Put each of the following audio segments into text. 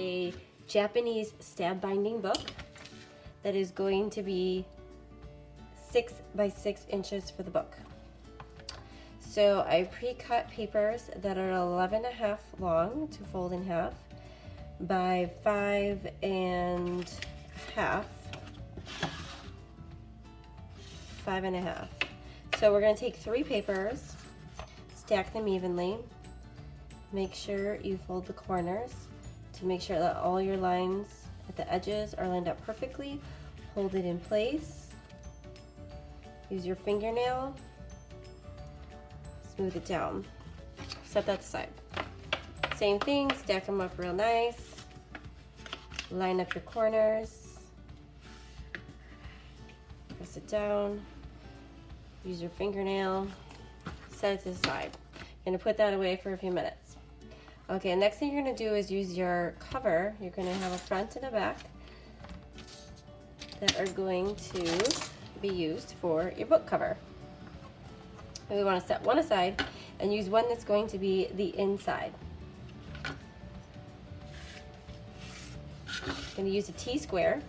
a Japanese stab binding book that is going to be 6 by 6 inches for the book. So I pre-cut papers that are 11.5 long to fold in half by 5.5. 5.5. So we're going to take 3 papers, stack them evenly, make sure you fold the corners to make sure that all your lines at the edges are lined up perfectly. Hold it in place. Use your fingernail, smooth it down. Set that aside. Same thing, stack them up real nice. Line up your corners. Press it down. Use your fingernail. Set it to the side. You're gonna put that away for a few minutes. Okay, next thing you're gonna do is use your cover. You're gonna have a front and a back that are going to be used for your book cover. And we want to set one aside and use one that's going to be the inside. I'm going to use a T-square.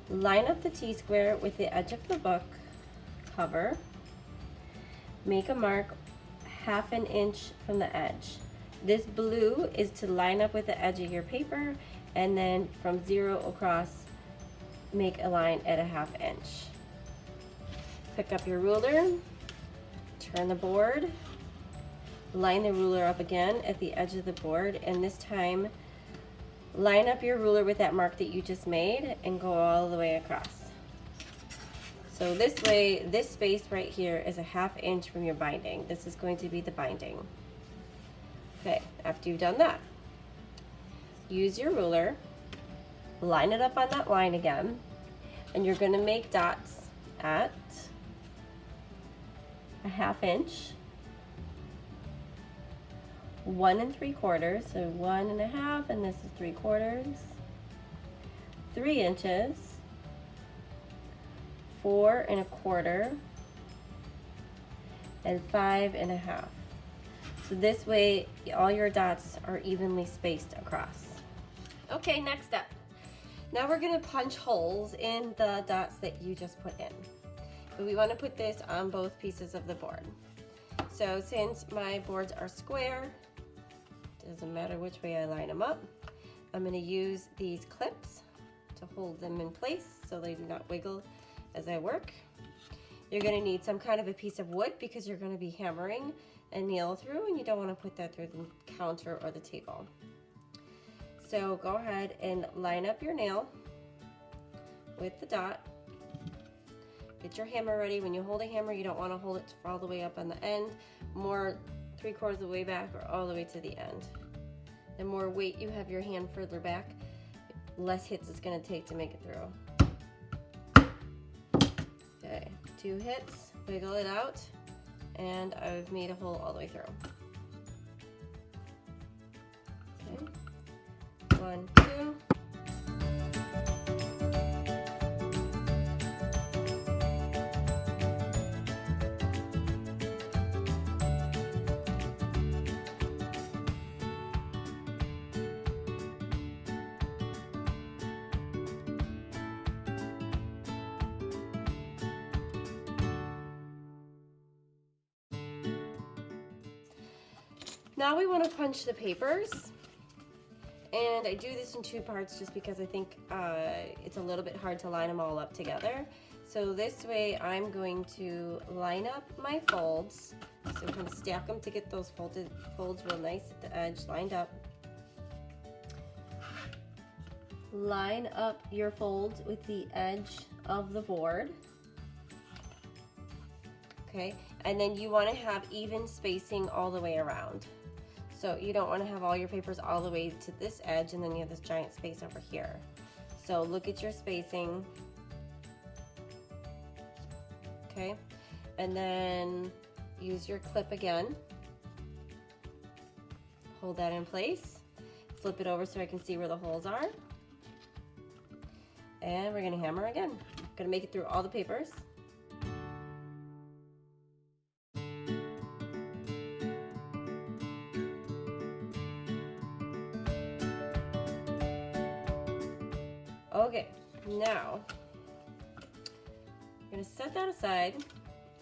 Line up the T-square with the edge of the book cover. Make a mark 1/2 inch from the edge. This blue is to line up with the edge of your paper, and then from 0 across, make a line at 1/2 inch. Pick up your ruler, turn the board, line the ruler up again at the edge of the board, and this time line up your ruler with that mark that you just made and go all the way across. So this way, this space right here is 1/2 inch from your binding. This is going to be the binding. Okay, after you've done that, use your ruler, line it up on that line again, and you're going to make dots at 1/2 inch, 1 3/4, so 1.5, and this is 3/4, 3 inches, 4 1/4, and 5.5. So this way, all your dots are evenly spaced across. Okay, next step. Now we're gonna punch holes in the dots that you just put in. But we wanna put this on both pieces of the board. So since my boards are square, doesn't matter which way I line them up, I'm gonna use these clips to hold them in place so they do not wiggle as I work. You're gonna need some kind of a piece of wood because you're gonna be hammering a nail through, and you don't wanna put that through the counter or the table. So go ahead and line up your nail with the dot. Get your hammer ready. When you hold a hammer, you don't want to hold it all the way up on the end, more 3/4 of the way back or all the way to the end. The more weight you have your hand further back, less hits it's going to take to make it through. Okay, 2 hits, wiggle it out, and I've made a hole all the way through. Okay. 1, 2. Now we want to punch the papers. And I do this in 2 parts just because I think it's a little bit hard to line them all up together. So this way I'm going to line up my folds. So I'm going to stack them to get those folds real nice at the edge, lined up. Line up your folds with the edge of the board. Okay, and then you want to have even spacing all the way around. So you don't want to have all your papers all the way to this edge and then you have this giant space over here. So look at your spacing. Okay, and then use your clip again. Hold that in place. Flip it over so I can see where the holes are. And we're going to hammer again. Going to make it through all the papers. Okay, now I'm gonna set that aside.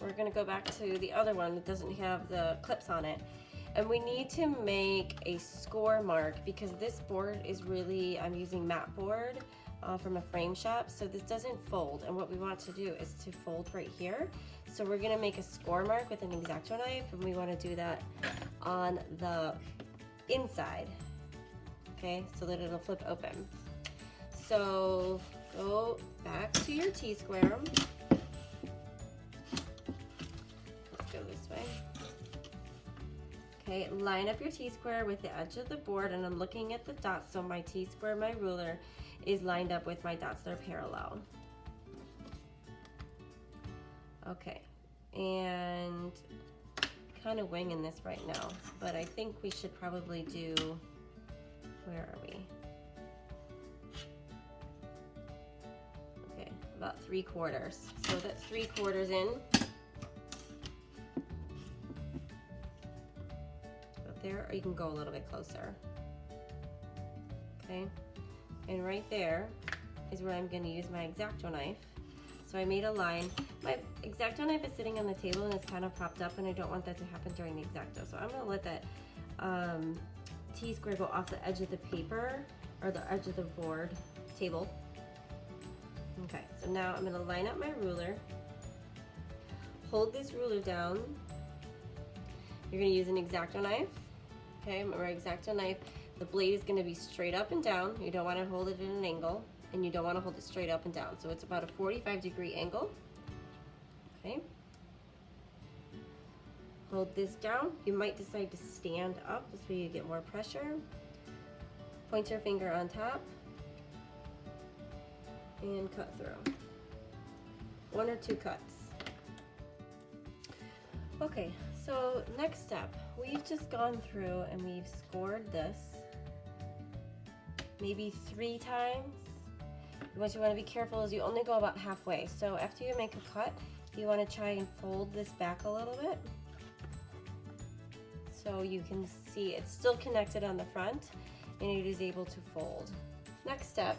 We're gonna go back to the other one that doesn't have the clips on it. And we need to make a score mark because this board is really, I'm using matte board from a frame shop, so this doesn't fold. And what we want to do is to fold right here. So we're gonna make a score mark with an X-Acto knife, and we wanna do that on the inside, okay? So that it'll flip open. So go back to your T-square. Let's go this way. Okay, line up your T-square with the edge of the board, and I'm looking at the dots, so my T-square, my ruler, is lined up with my dots that are parallel. Okay, and kind of winging this right now, but I think we should probably do, where are we? Okay, about 3/4. So that's 3/4 in. There, or you can go a little bit closer. Okay, and right there is where I'm going to use my X-Acto knife. So I made a line. My X-Acto knife is sitting on the table and it's kind of propped up, and I don't want that to happen during the X-Acto. So I'm going to let that T-square go off the edge of the paper, or the edge of the board table. Okay, so now I'm going to line up my ruler. Hold this ruler down. You're going to use an X-Acto knife. Okay, remember X-Acto knife, the blade is going to be straight up and down. You don't want to hold it at an angle, and you don't want to hold it straight up and down. So it's about a 45-degree angle. Okay. Hold this down. You might decide to stand up, this way you get more pressure. Point your finger on top and cut through. 1 or 2 cuts. Okay, so next step, we've just gone through and we've scored this maybe 3 times. What you want to be careful is you only go about halfway. So after you make a cut, you want to try and fold this back a little bit so you can see it's still connected on the front and it is able to fold. Next step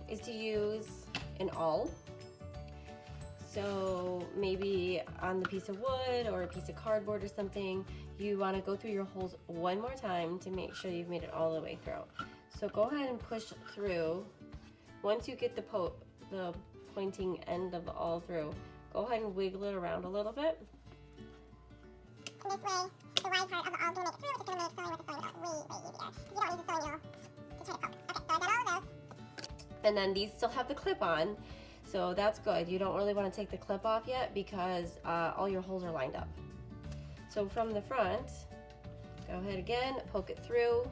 is to use an awl. So maybe on the piece of wood or a piece of cardboard or something, you want to go through your holes one more time to make sure you've made it all the way through. So go ahead and push through. Once you get the pointing end of the awl through, go ahead and wiggle it around a little bit. This way, the wide part of the awl is going to make it through, which is going to make sewing with the sewing needle way easier. You don't use a sewing needle to try to poke. Okay, so I've done all of those. And then these still have the clip on. So that's good. You don't really want to take the clip off yet because all your holes are lined up. So from the front, go ahead again, poke it through,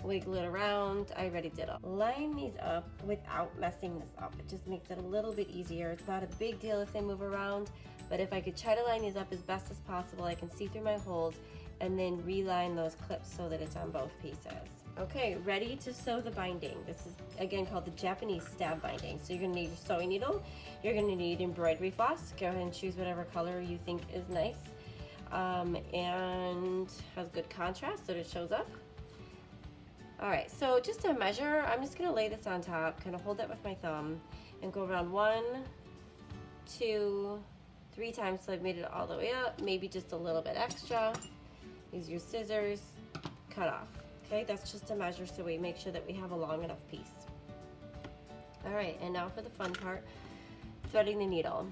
wiggle it around. I already did it. Line these up without messing this up. It just makes it a little bit easier. It's not a big deal if they move around, but if I could try to line these up as best as possible, I can see through my holes and then reline those clips so that it's on both pieces. Okay, ready to sew the binding. This is again called the Japanese stab binding. So you're gonna need your sewing needle, you're gonna need embroidery floss. Go ahead and choose whatever color you think is nice and has good contrast so that it shows up. All right, so just to measure, I'm just gonna lay this on top, kind of hold that with my thumb and go around 1, 2, 3 times till I've made it all the way up, maybe just a little bit extra. Use your scissors, cut off. Okay, that's just a measure so we make sure that we have a long enough piece. All right, and now for the fun part, threading the needle.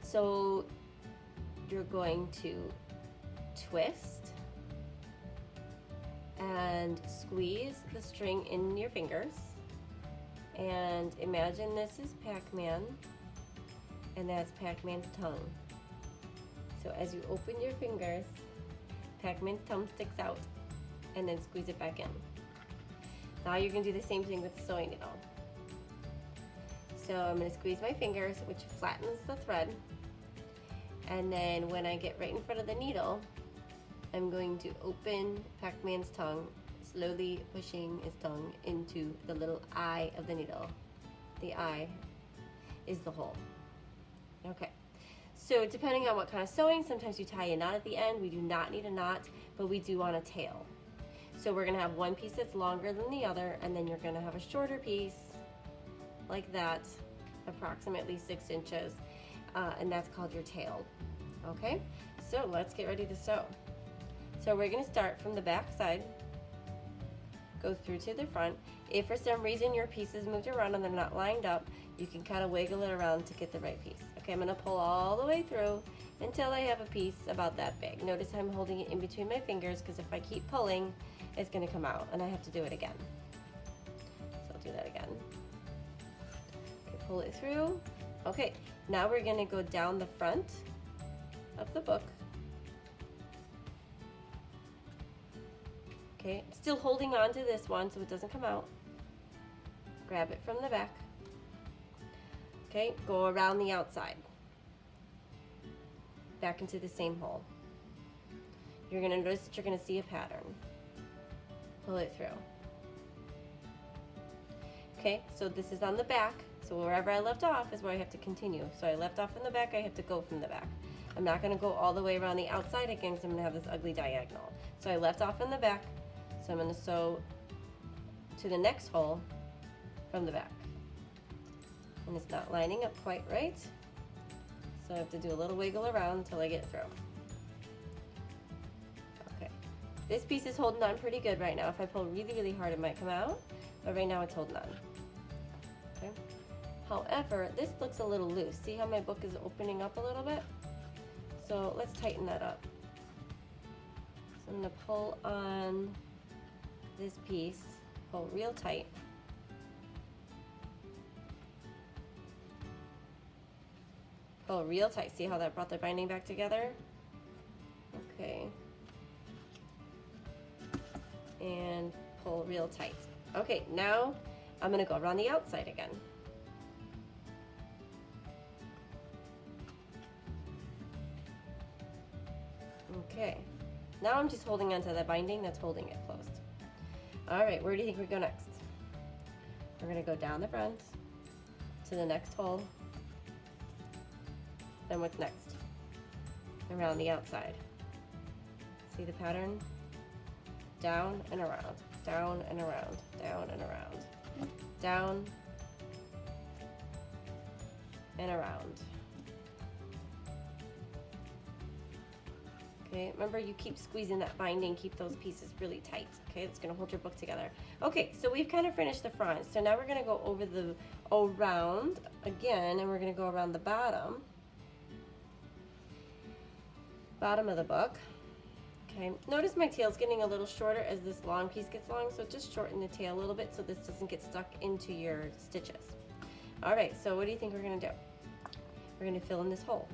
So you're going to twist and squeeze the string in your fingers. And imagine this is Pac-Man, and that's Pac-Man's tongue. So as you open your fingers, Pac-Man's tongue sticks out, and then squeeze it back in. Now you're gonna do the same thing with the sewing needle. So I'm gonna squeeze my fingers, which flattens the thread. And then when I get right in front of the needle, I'm going to open Pac-Man's tongue, slowly pushing his tongue into the little eye of the needle. The eye is the hole. Okay. So depending on what kind of sewing, sometimes you tie a knot at the end. We do not need a knot, but we do want a tail. So we're gonna have one piece that's longer than the other, and then you're gonna have a shorter piece like that, approximately 6 inches, and that's called your tail. Okay, so let's get ready to sew. So we're going to start from the back side, go through to the front. If for some reason your pieces moved around and they're not lined up, you can kind of wiggle it around to get the right piece. Okay, I'm going to pull all the way through until I have a piece about that big. Notice I'm holding it in between my fingers because if I keep pulling, it's going to come out and I have to do it again. So I'll do that again. Okay, pull it through. Okay, now we're going to go down the front of the book. Okay, still holding on to this one so it doesn't come out. Grab it from the back. Okay, go around the outside. Back into the same hole. You're going to notice that you're going to see a pattern. Pull it through. Okay, so this is on the back. So wherever I left off is where I have to continue. So I left off in the back, I have to go from the back. I'm not going to go all the way around the outside again because I'm going to have this ugly diagonal. So I left off in the back. So I'm going to sew to the next hole from the back. And it's not lining up quite right. So I have to do a little wiggle around until I get through. Okay. This piece is holding on pretty good right now. If I pull really, really hard, it might come out. But right now it's holding on. Okay. However, this looks a little loose. See how my book is opening up a little bit? So let's tighten that up. So I'm going to pull on this piece, pull real tight. Pull real tight. See how that brought the binding back together? Okay. And pull real tight. Okay, now I'm going to go around the outside again. Okay. Now I'm just holding onto the binding that's holding it closed. All right, where do you think we go next? We're going to go down the front to the next hole. Then what's next? Around the outside. See the pattern? Down and around, down and around, down and around, down and around. Okay, remember you keep squeezing that binding, keep those pieces really tight. Okay, it's gonna hold your book together. Okay, so we've kind of finished the front. So now we're gonna go over the around again, and we're gonna go around the bottom of the book. Okay, notice my tail's getting a little shorter as this long piece gets long, so just shorten the tail a little bit so this doesn't get stuck into your stitches. All right, so what do you think we're gonna do? We're gonna fill in this hole.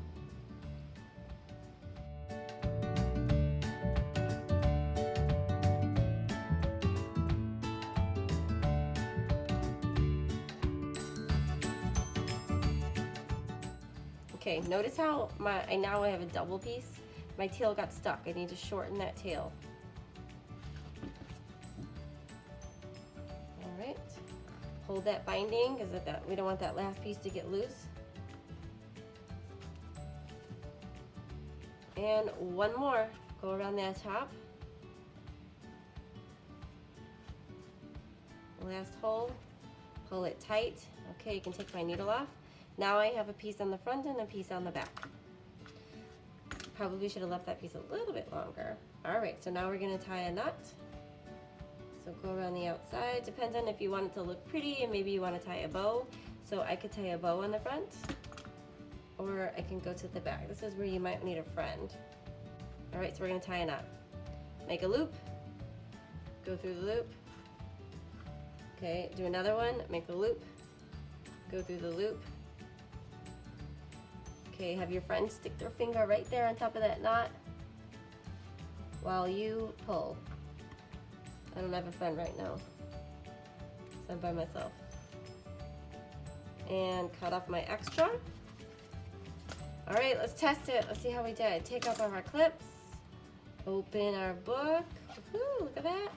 Okay, notice how now I have a double piece. My tail got stuck. I need to shorten that tail. All right, hold that binding because we don't want that last piece to get loose. And one more, go around that top. Last hole, pull it tight. Okay, you can take my needle off. Now I have a piece on the front and a piece on the back. Probably should have left that piece a little bit longer. All right, so now we're gonna tie a knot. So go around the outside. Depends on if you want it to look pretty and maybe you want to tie a bow. So I could tie a bow on the front, or I can go to the back. This is where you might need a friend. All right, so we're gonna tie a knot. Make a loop, go through the loop. Okay, do another one, make a loop, go through the loop. Okay, have your friend stick their finger right there on top of that knot while you pull. I don't have a friend right now, so I'm by myself. And cut off my extra. All right, let's test it. Let's see how we did. Take off our clips, open our book. Woohoo, look at that.